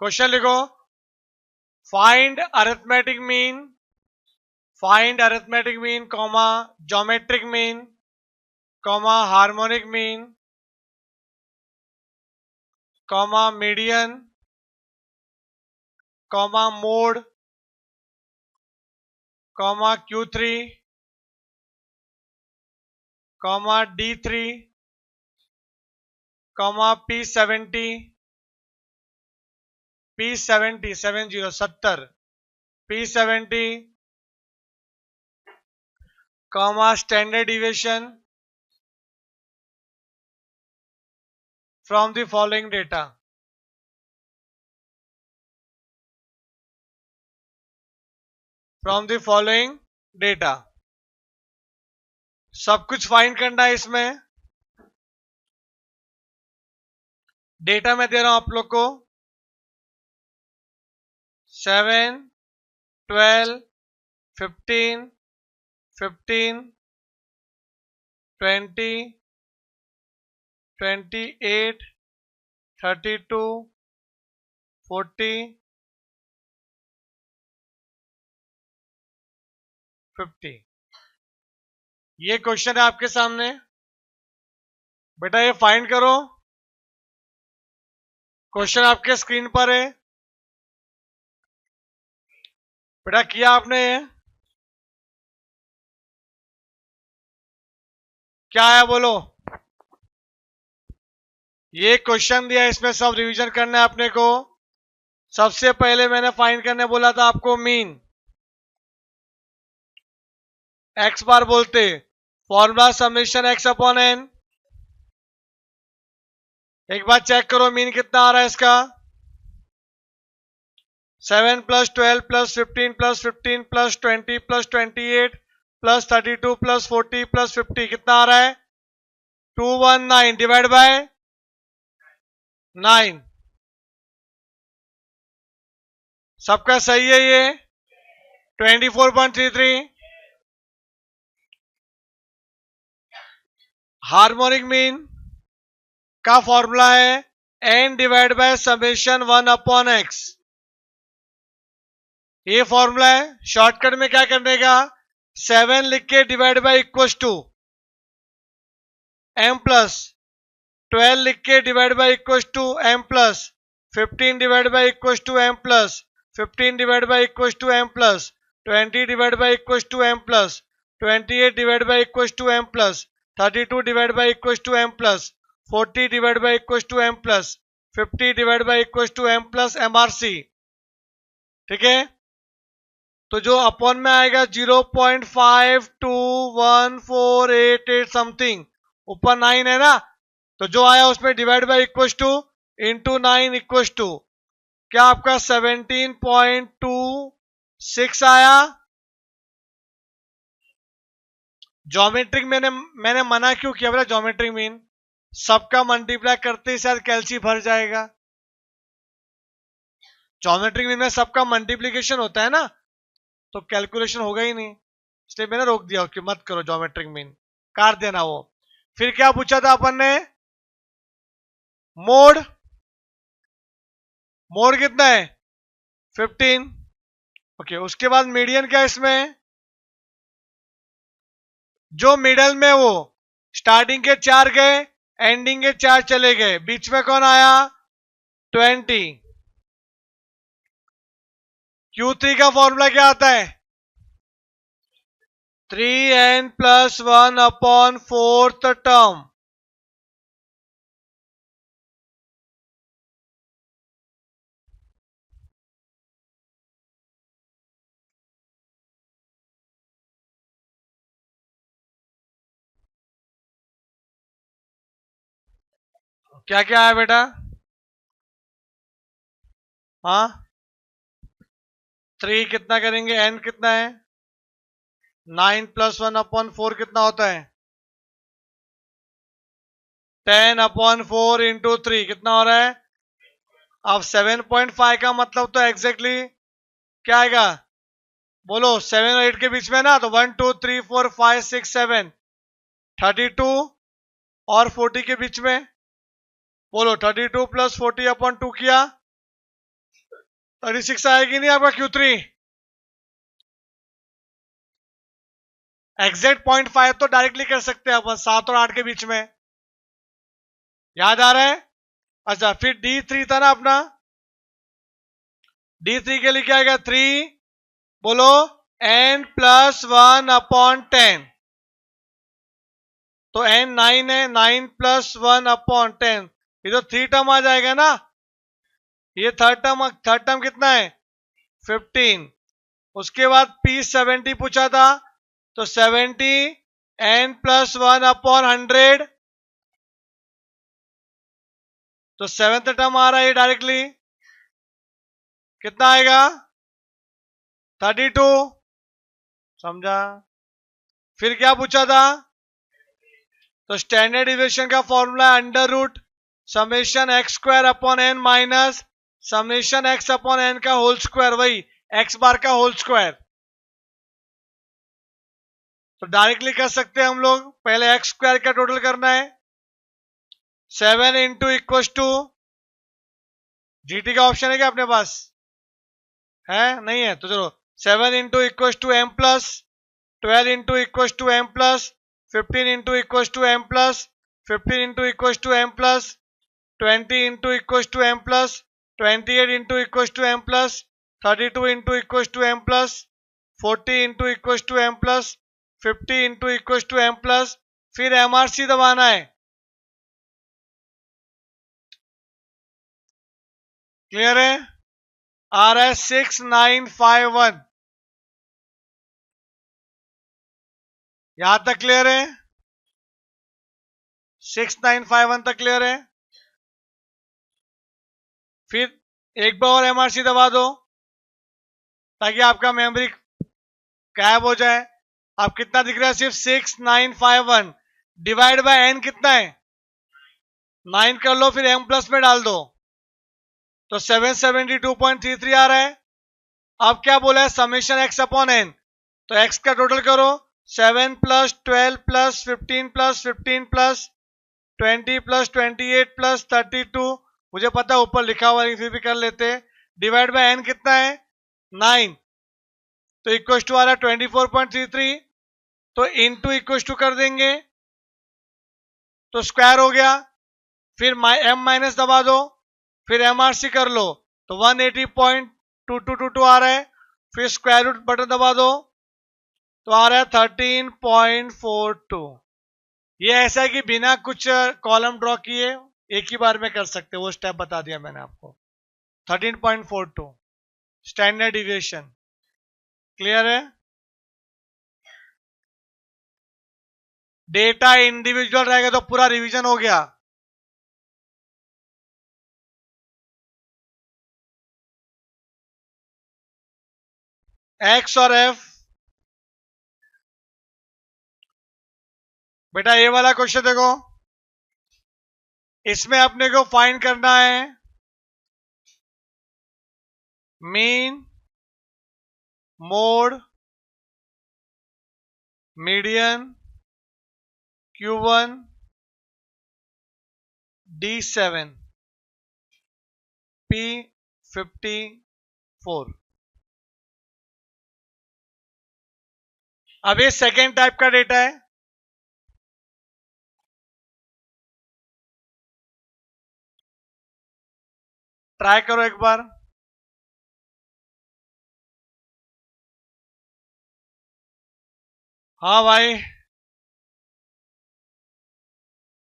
Question लिखो, find arithmetic mean comma geometric mean comma harmonic mean comma median comma mode comma Q3 comma D3 comma P70 70 P70 comma standard deviation from the following data सब कुछ find करना है। इसमें data मैं दे रहा हूं आप लोग को 7, 12, 15, 15, 20, 28, 32, 40, 50। ये क्वेश्चन है आपके सामने, बेटा ये फाइंड करो। क्वेश्चन आपके स्क्रीन पर है, बेटा किया आपने? क्या आया बोलो? ये क्वेश्चन दिया, इसमें सब रिवीजन करना है अपने को। सबसे पहले मैंने फाइंड करने बोला था आपको मीन, एक्स बार बोलते, formula summation x upon n. एक बार चेक करो मीन कितना आ रहा है इसका। 7 + 12 + 15 + 15 + 20 + 28 + 32 + 40 + 50 कितना आ रहा है? 219 डिवाइड बाय 9। सबका सही है ये 24.33। हार्मोनिक मीन का फॉर्मूला है n divide by summation 1 upon x। ये फॉर्मूला है। शॉर्टकट में क्या करने का, 7 लिख के divide by equals to m plus 12 लिख के divide by equals to m plus 15 divide by equals to m plus 15 divide by equals to m plus 20 divide by equals to m plus 28 divide by equals to m plus 32 divide by equals to m plus 40 divide by equals to m plus 50 divide by equals to m plus MRC। ठीक है, तो जो upon में आएगा 0.521488 something, ऊपर 9 है ना, तो जो आया उसमें divide by equals to into 9 equals to क्या आपका 17.26 आया। ज्योमेट्रिक मैंने मना क्यों किया बोला? ज्योमेट्रिक मीन सबका मल्टीप्लाई करते ही शायद कैलसी भर जाएगा। ज्योमेट्रिक मीन में सबका मल्टीप्लीकेशन होता है ना, तो कैलकुलेशन होगा ही नहीं, इसलिए मैंने रोक दिया कि मत करो ज्योमेट्रिक मीन, काट देना वो। फिर क्या पूछा था अपन ने? मोड कितना है? 15। ओके, उसके बाद मीडियन क्या इसमें? जो मिडल में वो स्टार्टिंग के 4 गए, एंडिंग के 4 चले गए, बीच में कौन आया? 20। Q3 का फॉर्मूला क्या आता है? 3n + 1 upon 4th term. क्या क्या है बेटा? हाँ, 3 कितना करेंगे, n कितना है? 9 + 1 अपॉन 4 कितना होता है? 10 अपॉन 4 इंटू 3 कितना हो रहा है? अब 7.5 का मतलब तो एग्जैक्टली क्या आएगा बोलो? 7 और 8 के बीच में ना, तो 1 2 3 4 5 6 7 32 और 40 के बीच में बोलो। 32 + 40 अपॉन 2 किया 36 आएगी नहीं आपका Q3। एग्जैक्ट 0.5 तो डायरेक्टली कर सकते हैं अपन 7 और 8 के बीच में, याद आ रहा है। अच्छा फिर D3 था ना अपना, D3 के लिए क्या आएगा 3, बोलो n+1/10, तो n 9 है, 9+1/10, ये तो 3 टर्म आ जाएगा ना। ये थर्ड टर्म कितना है 15। उसके बाद P70 पूछा था, तो 70 n+1/100, तो सेवेंथ टर्म आ रहा है डायरेक्टली, कितना आएगा 32, समझा। फिर क्या पूछा था, तो स्टैंडर्ड डिविएशन का फॉर्मूला √σx² माइनस σx/n का होल स्क्वायर, वही x बार का होल स्क्वायर। तो डायरेक्टली कर सकते हैं हम लोग, पहले x² का टोटल करना है, 7 इंटू इक्व टू GT का ऑप्शन है क्या अपने पास, है नहीं है, तो चलो 7 इंटू इक्व टू m प्लस 12 इंटू इक्व टू m प्लस 15 इंटू इक्व टू m प्लस 15 इंटू इक्व टू m प्लस 20 इंटू इक्व टू m प्लस 28 इंटू इक्व टू m प्लस 32 इंटू इक्व टू m प्लस 40 इंटू इक्व टू m प्लस 50 इंटू इक्व to m plus, फिर MRC दबाना है। क्लियर है, आ रहा है 6951, यहां तक क्लियर है, 6951 तक क्लियर है। फिर एक बार और MRC दबा दो ताकि आपका मेमोरी गायब हो जाए। अब कितना दिख रहा है, सिर्फ 6951 डिवाइड बाय n कितना है 9 कर लो, फिर m प्लस में डाल दो, तो 772.33 आ रहा है। अब क्या बोला है, समेशन x/n, तो x का टोटल करो, 7 plus 12 plus 15 plus 15 plus 20 plus 28 plus 32, मुझे पता है ऊपर लिखा हुआ है फिर भी कर लेते, डिवाइड बाय n कितना है 9, तो इक्वल टू आ रहा है 24.33, तो इनटू इक्वल टू कर देंगे तो स्क्वायर हो गया। फिर m माइनस दबा दो, फिर MRC कर लो, तो 180.2222 आ रहा है। फिर स्क्वायर रूट बटन दबा दो तो आ रहा है 13.42। ये ऐसा है कि बिना कुछ कॉलम ड्रॉ किए एक ही बार में कर सकते, वो स्टेप बता दिया मैंने आपको। 13.42 स्टैंडर्ड डिविएशन, क्लियर है। डेटा इंडिविजुअल रहेगा तो पूरा रिवीजन हो गया। एक्स और एफ, बेटा ये वाला क्वेश्चन देखो, इसमें अपने को फाइंड करना है mean, mode, median, Q1, D7, P54। अब ये सेकेंड टाइप का डेटा है, ट्राई करो एक बार। हाँ भाई,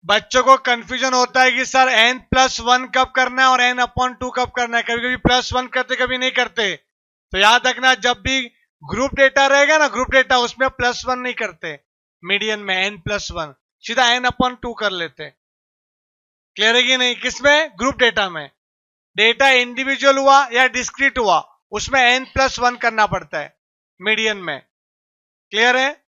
बच्चों को कंफ्यूजन होता है कि सर n+1 कब करना है और n/2 कब करना है, कभी कभी +1 करते कभी नहीं करते। तो याद रखना, जब भी ग्रुप डेटा रहेगा ना, ग्रुप डेटा, उसमें +1 नहीं करते, मीडियन में n+1 सीधा n/2 कर लेते। क्लियर है कि नहीं, किसमें, ग्रुप डेटा में। डेटा इंडिविजुअल हुआ या डिस्क्रीट हुआ उसमें n+1 करना पड़ता है मीडियन में। क्लियर है।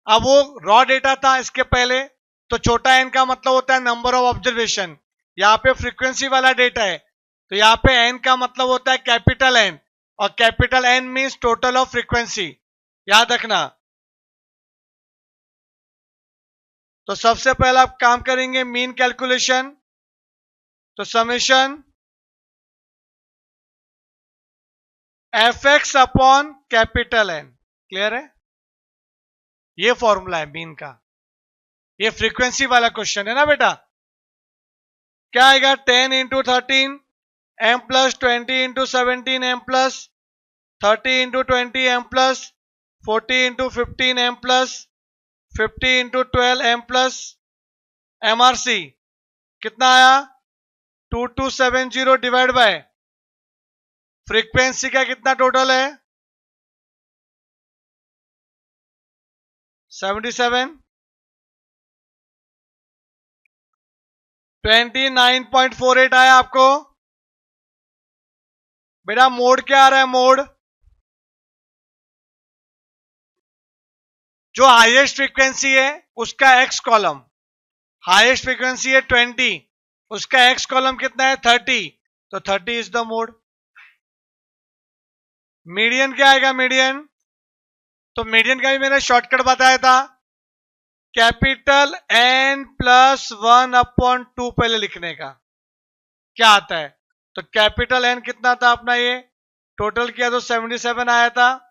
अब वो रॉ डेटा था इसके पहले, तो छोटा n का मतलब होता है नंबर ऑफ ऑब्जर्वेशन, यहाँ पे फ्रीक्वेंसी वाला डेटा है तो यहाँ पे n का मतलब होता है कैपिटल N, और capital N means total of frequency, याद रखना। तो सबसे पहला आप काम करेंगे मीन कैलकुलेशन, तो summation F x upon capital N. Clear है? ये फॉर्मूला है मीन का। ये फ्रीक्वेंसी वाला क्वेश्चन है ना बेटा। क्या आएगा? 10 into 13 m plus 20 into 17 m plus 30 into 20 m plus 40 into 15 m plus 50 into 12 m plus MRC कितना आया? 2270 डिवाइड बाय फ्रीक्वेंसी का कितना टोटल है? 77। 29.48 आया आपको बेटा। मोड क्या आ रहा है? मोड जो हाईएस्ट फ्रीक्वेंसी है उसका एक्स कॉलम, हाईएस्ट फ्रीक्वेंसी है 20, उसका एक्स कॉलम कितना है? 30, तो 30 इज द मोड। मीडियन क्या आएगा? मीडियन, तो मीडियन का भी मैंने शॉर्टकट बताया था, कैपिटल एन प्लस 1/2 पहले लिखने का। क्या आता है? तो कैपिटल एन कितना था अपना? ये टोटल किया तो 77 आया था,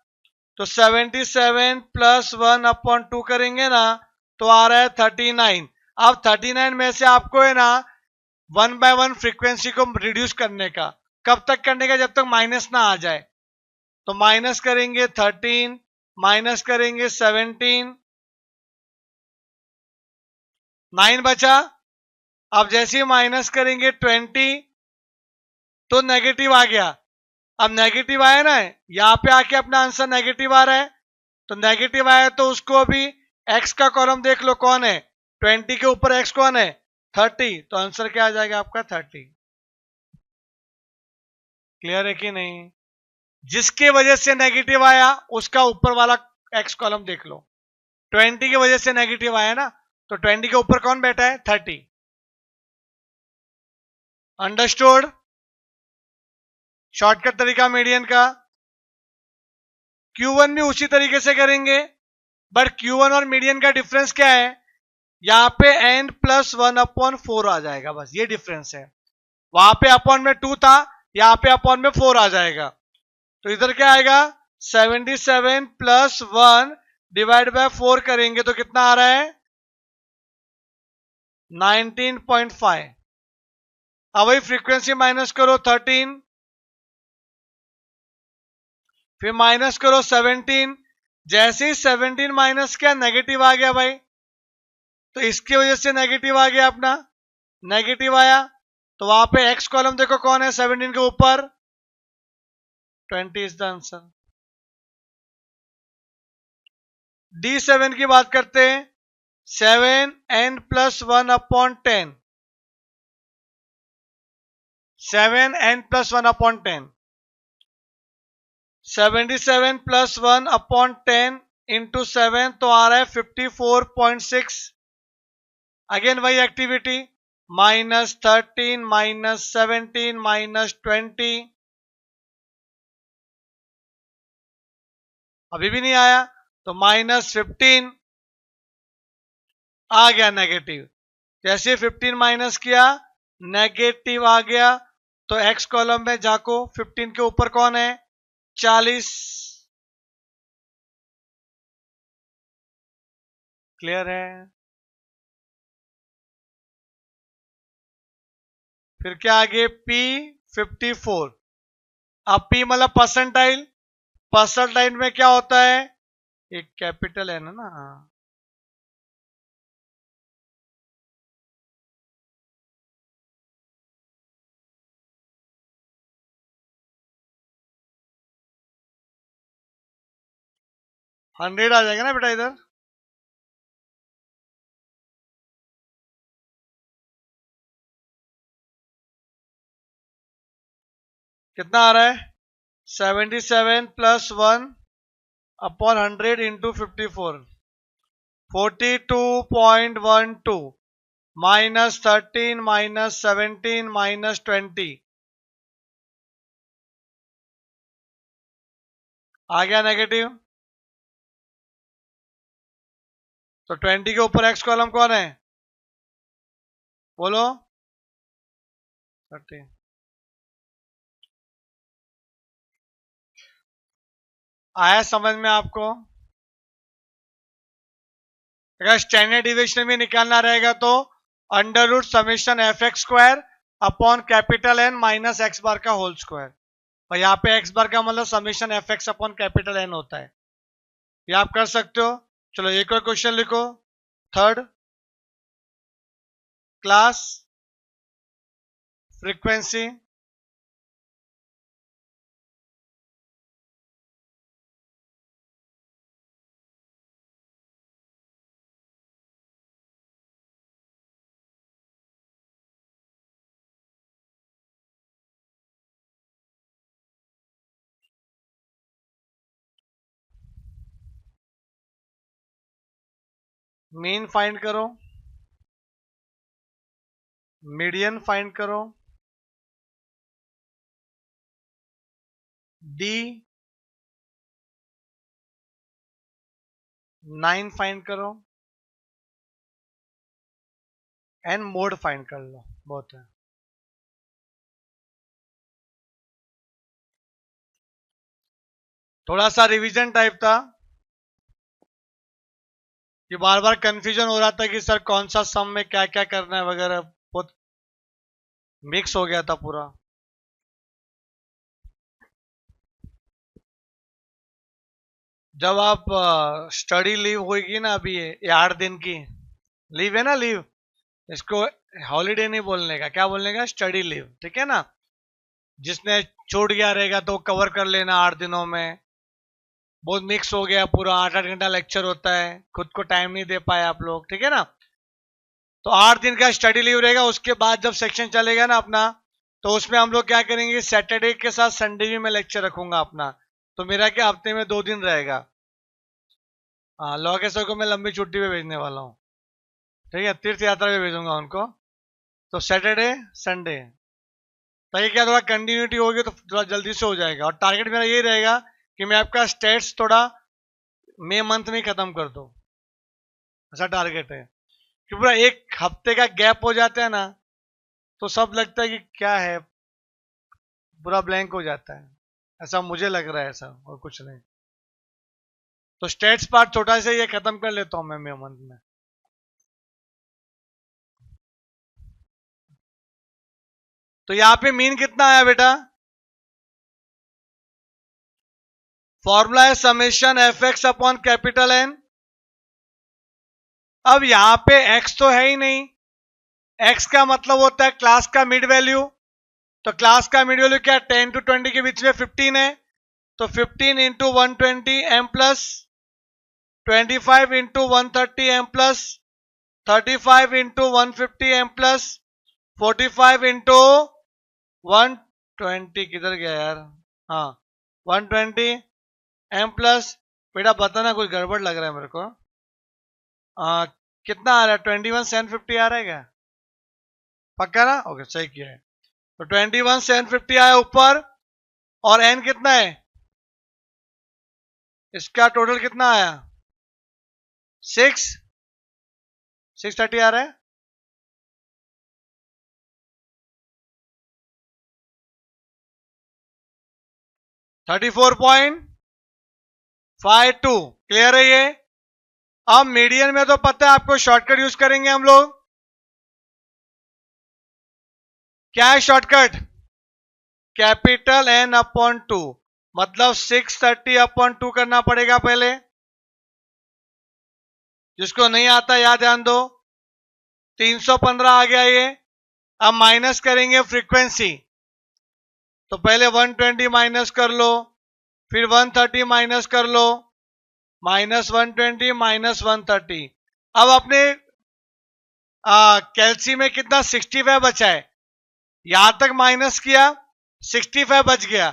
तो 77 प्लस 1/2 करेंगे ना तो आ रहा है 39। अब 39 में से आपको है ना 1 बाय 1 फ्रीक्वेंसी को रिड्यूस करने का। कब तक करने का? जब तक माइनस ना आ जाए। तो माइनस करेंगे 13, माइनस करेंगे 17, 9 बचा। अब जैसे ही माइनस करेंगे 20 तो नेगेटिव आ गया। अब नेगेटिव आया ना, यहां पे आके अपना आंसर नेगेटिव आ रहा है, तो नेगेटिव आया तो उसको अभी एक्स का कॉलम देख लो कौन है? 20 के ऊपर एक्स कौन है? 30, तो आंसर क्या आ जाएगा आपका? 30। क्लियर है कि नहीं? जिसके वजह से नेगेटिव आया उसका ऊपर वाला एक्स कॉलम देख लो। 20 की वजह से नेगेटिव आया ना, तो 20 के ऊपर कौन बैठा है? 30। अंडरस्टूड? शॉर्टकट तरीका मीडियन का। Q1 भी उसी तरीके से करेंगे, बट Q1 और मीडियन का डिफरेंस क्या है? यहां पे n प्लस 1/4 आ जाएगा, बस ये डिफरेंस है। वहां पे अपॉन में 2 था, यहां पे अपॉन में 4 आ जाएगा। तो इधर क्या आएगा? 77 प्लस 1 डिवाइड बाय 4 करेंगे तो कितना आ रहा है? 19.5। अब वही फ्रीक्वेंसी माइनस करो 13, फिर माइनस करो 17। जैसे ही 17 माइनस किया नेगेटिव आ गया भाई, तो इसकी वजह से नेगेटिव आ गया अपना, नेगेटिव आया तो वहां पे एक्स कॉलम देखो कौन है 17 के ऊपर? 20 इज द आंसर। D7 की बात करते हैं। 7n plus 1/10, 7n plus 1/10, 77 plus 1/10 into 7 तो आ रहा है 54.6। अगेन वही एक्टिविटी, -13 -17 -20, अभी भी नहीं आया तो -15 आ गया नेगेटिव। जैसे 15 माइनस किया नेगेटिव आ गया, तो एक्स कॉलम में जाको 15 के ऊपर कौन है? 40। क्लियर है? फिर क्या आगे? P54। अब P मतलब परसेंटाइल, परसेंटाइल में क्या होता है? एक कैपिटल है ना 100 आ जाएगा ना बेटा इधर। कितना आ रहा है? 77 प्लस 1/100 इंटू 54, 42.12 -13 -17 -20 आ गया नेगेटिव। तो 20 के ऊपर एक्स कॉलम कौन है? बोलो। 30। आया समझ में आपको? अगर स्टैंडर्ड डिविएशन भी निकालना रहेगा तो under root summation F X square upon capital N minus X bar का होल स्क्वायर, और यहाँ पे एक्स बार का मतलब summation F x upon capital N होता है। ये आप कर सकते हो। चलो एक और क्वेश्चन लिखो, third, class frequency mean find करो, मीडियन फाइंड करो, डी 9 फाइंड करो, एंड मोड फाइंड कर लो, बहुत है। थोड़ा सा रिवीजन टाइप था कि बार बार कंफ्यूजन हो रहा था कि सर कौन सा सम में क्या क्या करना है वगैरह, बहुत मिक्स हो गया था पूरा। जब आप स्टडी लीव होगी ना, अभी ये 8 दिन की लीव है ना, लीव, इसको हॉलीडे नहीं बोलने का, क्या बोलने का, स्टडी लीव, ठीक है ना। जिसने छूट गया रहेगा तो कवर कर लेना 8 दिनों में। बहुत मिक्स हो गया पूरा, 8-8 घंटा लेक्चर होता है, खुद को टाइम नहीं दे पाए आप लोग, ठीक है ना। तो 8 दिन का स्टडी लीव रहेगा, उसके बाद जब सेक्शन चलेगा ना अपना, तो उसमें हम लोग क्या करेंगे, सैटरडे के साथ संडे भी मैं लेक्चर रखूंगा अपना। तो मेरा क्या हफ्ते में 2 दिन रहेगा। हाँ, लॉ के सर को मैं लंबी छुट्टी पे भेजने वाला हूँ, ठीक है, तीर्थ यात्रा पे भेजूंगा उनको। तो सैटरडे संडे, ताकि क्या थोड़ा कंटिन्यूटी होगी तो थोड़ा जल्दी से हो जाएगा। और टारगेट मेरा ये रहेगा कि मैं आपका स्टेट्स थोड़ा मई मंथ में खत्म कर दूं, ऐसा टारगेट है। कि पूरा एक हफ्ते का गैप हो जाता है ना, तो सब लगता है कि क्या है, पूरा ब्लैंक हो जाता है, ऐसा मुझे लग रहा है, ऐसा और कुछ नहीं। तो स्टेट्स पार्ट छोटा से ये खत्म कर लेता हूं मैं मई मंथ में। तो यहाँ पे मीन कितना आया बेटा, फॉर्मूला है summation F x upon capital N. अब यहां पे x तो है ही नहीं, x का मतलब होता है क्लास का मिड वैल्यू। तो क्लास का मिड वैल्यू क्या, 10 to 20 के बीच में 15 है। तो 15 into 120 m plus 25 into 130 m plus 35 into 150 m plus 45 into 120, किधर गया यार, हाँ 120 एम प्लस। बेटा बताना, कुछ गड़बड़ लग रहा है मेरे को। कितना आ रहा है, 21,750 आ रहा है क्या, पक्का ना, ओके सही किया है। तो 21,750 आया ऊपर, और एन कितना है, इसका टोटल कितना आया, 630 आ रहा है। $34.52 क्लियर है ये। अब मीडियन में तो पता है आपको, शॉर्टकट यूज करेंगे हम लोग। क्या है शॉर्टकट, कैपिटल एन अपॉन 2, मतलब 630 अपॉन 2 करना पड़ेगा पहले। जिसको नहीं आता याद ध्यान दो, 315 आ गया ये। अब माइनस करेंगे फ्रीक्वेंसी, तो पहले 120 माइनस कर लो, फिर 130 माइनस कर लो, -120 -130। अब अपने कैल्सी में कितना 65 बचा है, यहां तक माइनस किया, 65 बच गया।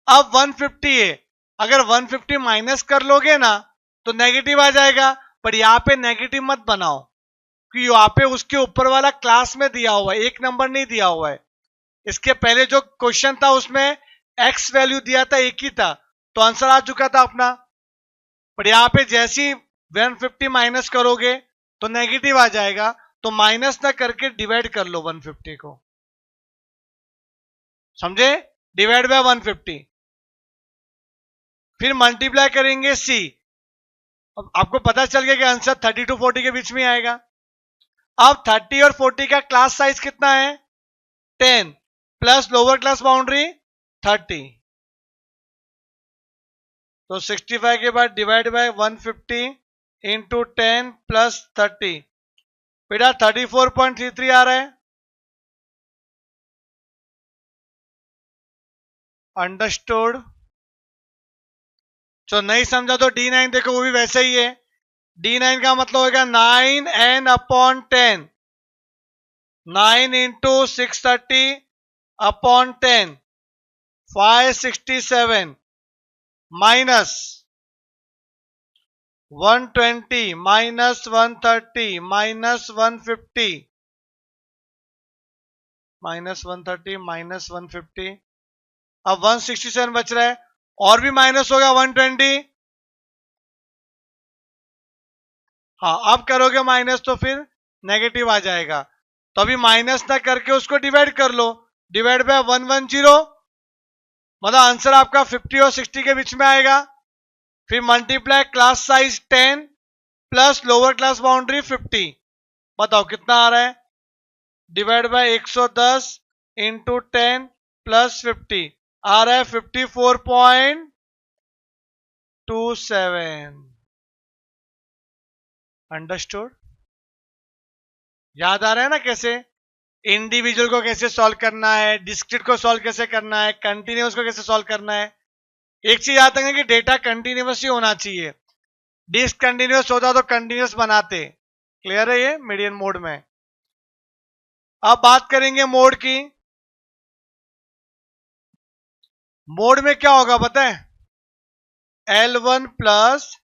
अब 150 है, अगर 150 माइनस कर लोगे ना तो नेगेटिव आ जाएगा, पर यहां पे नेगेटिव मत बनाओ, कि यहाँ पे उसके ऊपर वाला क्लास में दिया हुआ है, एक नंबर नहीं दिया हुआ है। इसके पहले जो क्वेश्चन था उसमें एक्स वैल्यू दिया था, एक ही था, तो आंसर आ चुका था अपना। पर यहाँ पे जैसी 150 माइनस करोगे तो नेगेटिव आ जाएगा, तो माइनस ना करके डिवाइड कर लो 150 को, समझे, डिवाइड बाय 150। फिर मल्टीप्लाई करेंगे सी। अब आपको पता चल गया कि आंसर 30 to 40 के बीच में आएगा। अब 30 और 40 का क्लास साइज कितना है? 10 प्लस लोअर क्लास बाउंड्री 30। तो 65 के बाद डिवाइड बाय 150 इंटू 10 प्लस 30, बेटा 34.33 आ रहा है। अंडरस्टूड। तो नहीं समझा तो D9 देखो, वो भी वैसे ही है। D9 का मतलब होगा 9n/10, 9 into 630 upon 10, 567 minus 120 minus 130 minus 150 minus 130 minus 150, अब 167 बच रहा है, और भी माइनस होगा 120। हाँ, अब करोगे माइनस तो फिर नेगेटिव आ जाएगा, तो अभी माइनस ना करके उसको डिवाइड कर लो, डिवाइड बाय 110, मतलब आंसर आपका 50 और 60 के बीच में आएगा। फिर multiply class size 10 plus lower class boundary 50, बताओ कितना आ रहा है? डिवाइड बाय 110 इंटू 10 प्लस 50 आ रहा है 54.27। अंडरस्टूड? याद आ रहा है ना कैसे इंडिविजुअल को कैसे सॉल्व करना है, डिस्क्रीट को सॉल्व कैसे करना है, कंटिन्यूअस को कैसे सॉल्व करना है। एक चीज याद रखें कि डेटा कंटिन्यूअस ही होना चाहिए, डिसकंटिन्यूअस होता तो कंटिन्यूअस बनाते। क्लियर है ये मीडियन मोड में। अब बात करेंगे मोड की। मोड में क्या होगा पता है? L1 प्लस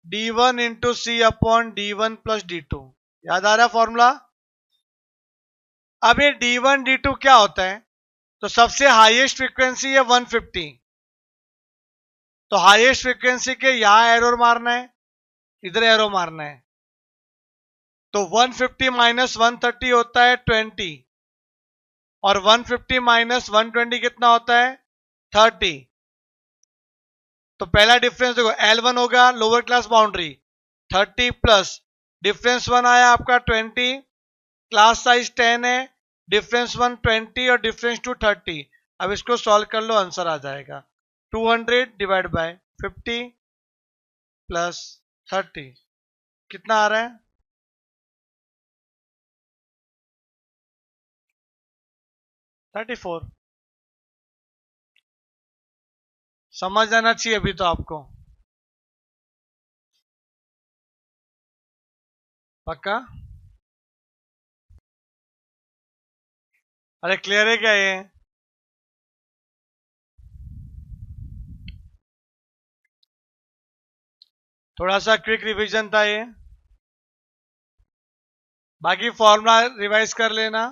D1 इंटू सी अपॉन D1 प्लस D2। याद आ रहा है फॉर्मूला? अब ये D1 D2 क्या होता है? तो सबसे हाईएस्ट फ्रीक्वेंसी है 150, तो हाईएस्ट फ्रीक्वेंसी के यहां एरो मारना है, इधर एरो मारना है। तो 150 माइनस 130 होता है 20, और 150 माइनस 120 कितना होता है? 30। तो पहला डिफरेंस देखो, L1 होगा lower class boundary 30 plus difference 1 आया आपका 20, क्लास साइज 10 है, डिफरेंस 1 20 और डिफरेंस 2 30। अब इसको सॉल्व कर लो, आंसर आ जाएगा 200 डिवाइड बाय 50 प्लस 30, कितना आ रहा है? 34। समझ आना चाहिए अभी तो आपको, पक्का? अरे क्लियर है क्या ये? थोड़ा सा क्विक रिवीजन था ये, बाकी फॉर्मूला रिवाइज कर लेना।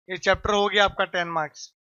ये चैप्टर हो गया आपका 10 मार्क्स।